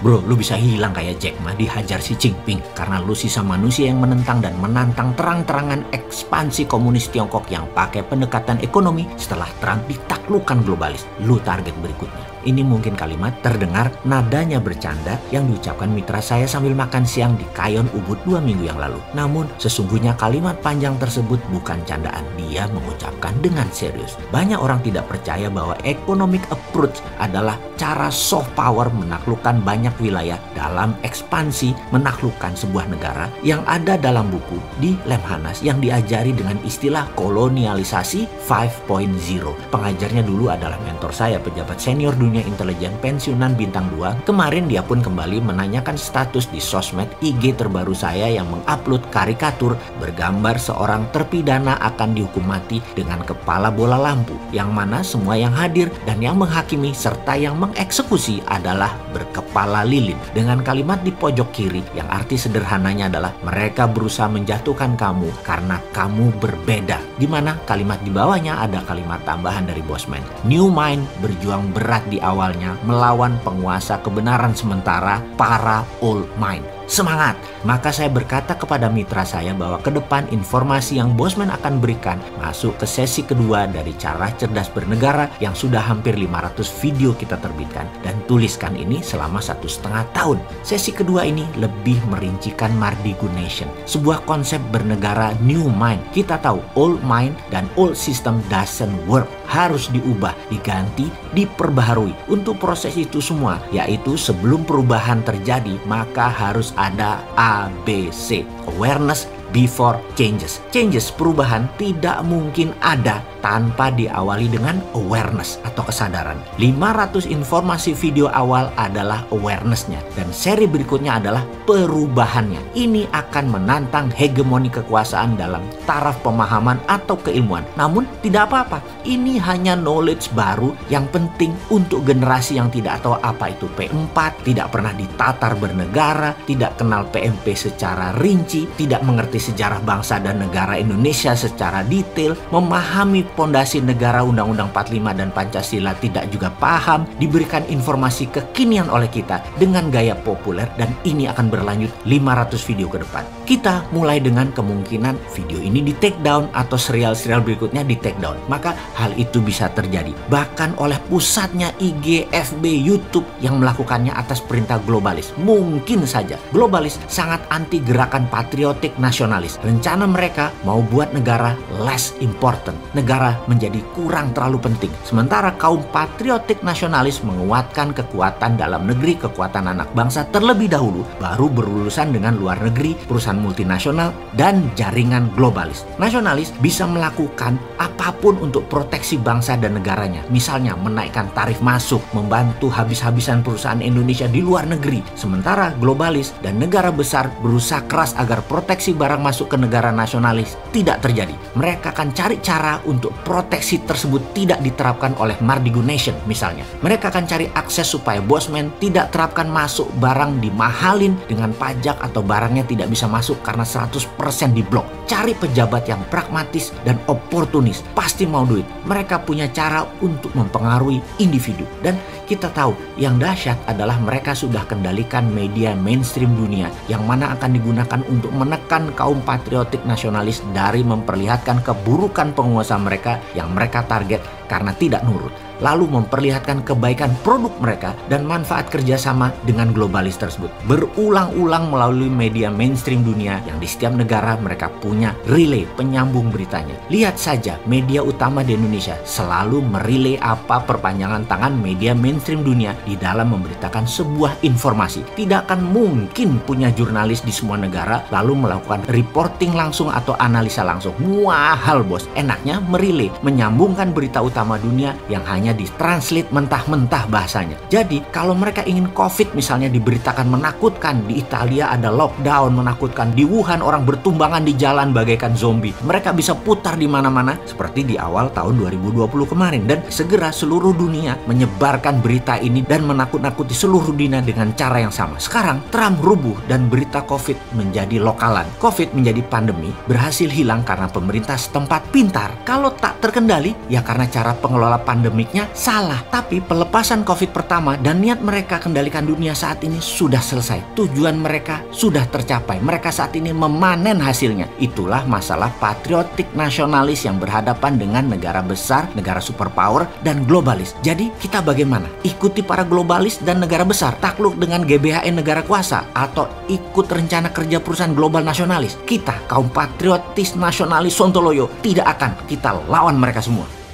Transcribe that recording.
Bro, lu bisa hilang kayak Jack Ma dihajar si Jinping karena lu sisa manusia yang menentang dan menantang terang-terangan ekspansi komunis Tiongkok yang pakai pendekatan ekonomi setelah Trump ditaklukkan globalis. Lu target berikutnya. Ini mungkin kalimat terdengar nadanya bercanda yang diucapkan mitra saya sambil makan siang di Kayon Ubud 2 minggu yang lalu. Namun sesungguhnya kalimat panjang tersebut bukan candaan. Dia mengucapkan dengan serius. Banyak orang tidak percaya bahwa economic approach adalah cara soft power menaklukkan banyak wilayah dalam ekspansi menaklukkan sebuah negara yang ada dalam buku di Lemhanas yang diajari dengan istilah kolonialisasi 5.0. Pengajarnya dulu adalah mentor saya, pejabat senior dunia intelijen pensiunan bintang 2. Kemarin dia pun kembali menanyakan status di sosmed IG terbaru saya yang mengupload karikatur bergambar seorang terpidana akan dihukum mati dengan kepala bola lampu, yang mana semua yang hadir dan yang menghakimi serta yang mengeksekusi adalah berkepala lilin, dengan kalimat di pojok kiri yang arti sederhananya adalah mereka berusaha menjatuhkan kamu karena kamu berbeda, di mana kalimat di bawahnya ada kalimat tambahan dari Bosman. New Mind berjuang berat di awalnya melawan penguasa kebenaran sementara para Old Mind. Semangat! Maka saya berkata kepada mitra saya bahwa ke depan informasi yang Bosman akan berikan masuk ke sesi kedua dari cara cerdas bernegara yang sudah hampir 500 video kita terbitkan dan tuliskan ini selama 1,5 tahun. Sesi kedua ini lebih merincikan Mardigu Nation, sebuah konsep bernegara new mind. Kita tahu old mind dan old system doesn't work, harus diubah, diganti, diperbaharui. Untuk proses itu semua, yaitu sebelum perubahan terjadi maka harus ada ABC, awareness before changes. Changes, perubahan tidak mungkin ada tanpa diawali dengan awareness atau kesadaran. 500 informasi video awal adalah awarenessnya dan seri berikutnya adalah perubahannya. Ini akan menantang hegemoni kekuasaan dalam taraf pemahaman atau keilmuan. Namun tidak apa-apa, ini hanya knowledge baru yang penting untuk generasi yang tidak tahu apa itu P4, tidak pernah ditatar bernegara, tidak kenal PMP secara rinci, tidak mengerti sejarah bangsa dan negara Indonesia secara detail, memahami pondasi negara Undang-Undang 45 dan Pancasila tidak juga paham, diberikan informasi kekinian oleh kita dengan gaya populer, dan ini akan berlanjut 500 video ke depan. Kita mulai dengan kemungkinan video ini di take down atau serial-serial berikutnya di take down. Maka hal itu bisa terjadi bahkan oleh pusatnya IG, FB, YouTube yang melakukannya atas perintah globalis. Mungkin saja globalis sangat anti gerakan patriotik nasionalis. Rencana mereka mau buat negara less important, negara menjadi kurang terlalu penting. Sementara kaum patriotik nasionalis menguatkan kekuatan dalam negeri, kekuatan anak bangsa terlebih dahulu, baru berurusan dengan luar negeri, perusahaan multinasional, dan jaringan globalis. Nasionalis bisa melakukan apapun untuk proteksi bangsa dan negaranya. Misalnya menaikkan tarif masuk, membantu habis-habisan perusahaan Indonesia di luar negeri. Sementara globalis dan negara besar berusaha keras agar proteksi barang masuk ke negara nasionalis tidak terjadi. Mereka akan cari cara untuk proteksi tersebut tidak diterapkan oleh Mardigu Nation misalnya. Mereka akan cari akses supaya Bosman tidak terapkan masuk barang dimahalin dengan pajak atau barangnya tidak bisa masuk karena 100% diblok. Cari pejabat yang pragmatis dan oportunis, pasti mau duit. Mereka punya cara untuk mempengaruhi individu. Dan kita tahu yang dahsyat adalah mereka sudah kendalikan media mainstream dunia yang mana akan digunakan untuk menekan kaum patriotik nasionalis dari memperlihatkan keburukan penguasa mereka yang mereka target karena tidak nurut, lalu memperlihatkan kebaikan produk mereka dan manfaat kerjasama dengan globalis tersebut. Berulang-ulang melalui media mainstream dunia yang di setiap negara mereka punya relay penyambung beritanya. Lihat saja media utama di Indonesia selalu merelay apa perpanjangan tangan media mainstream dunia di dalam memberitakan sebuah informasi. Tidak akan mungkin punya jurnalis di semua negara lalu melakukan reporting langsung atau analisa langsung. Muahal bos, enaknya merelay, menyambungkan berita utama dunia yang hanya ditranslate mentah-mentah bahasanya. Jadi kalau mereka ingin COVID misalnya diberitakan menakutkan, di Italia ada lockdown menakutkan, di Wuhan orang bertumbangan di jalan bagaikan zombie, mereka bisa putar di mana-mana seperti di awal tahun 2020 kemarin, dan segera seluruh dunia menyebarkan berita ini dan menakut-nakuti seluruh dunia dengan cara yang sama. Sekarang Trump rubuh dan berita COVID menjadi lokalan. COVID menjadi pandemi berhasil hilang karena pemerintah setempat pintar. Kalau tak terkendali ya karena cara pengelola pandemiknya Sebenarnya salah, tapi pelepasan COVID pertama dan niat mereka kendalikan dunia saat ini sudah selesai. Tujuan mereka sudah tercapai. Mereka saat ini memanen hasilnya. Itulah masalah patriotik nasionalis yang berhadapan dengan negara besar, negara superpower, dan globalis. Jadi kita bagaimana? Ikuti para globalis dan negara besar, takluk dengan GBHN negara kuasa, atau ikut rencana kerja perusahaan global nasionalis? Kita, kaum patriotis nasionalis Sontoloyo, tidak akan kita lawan mereka semua.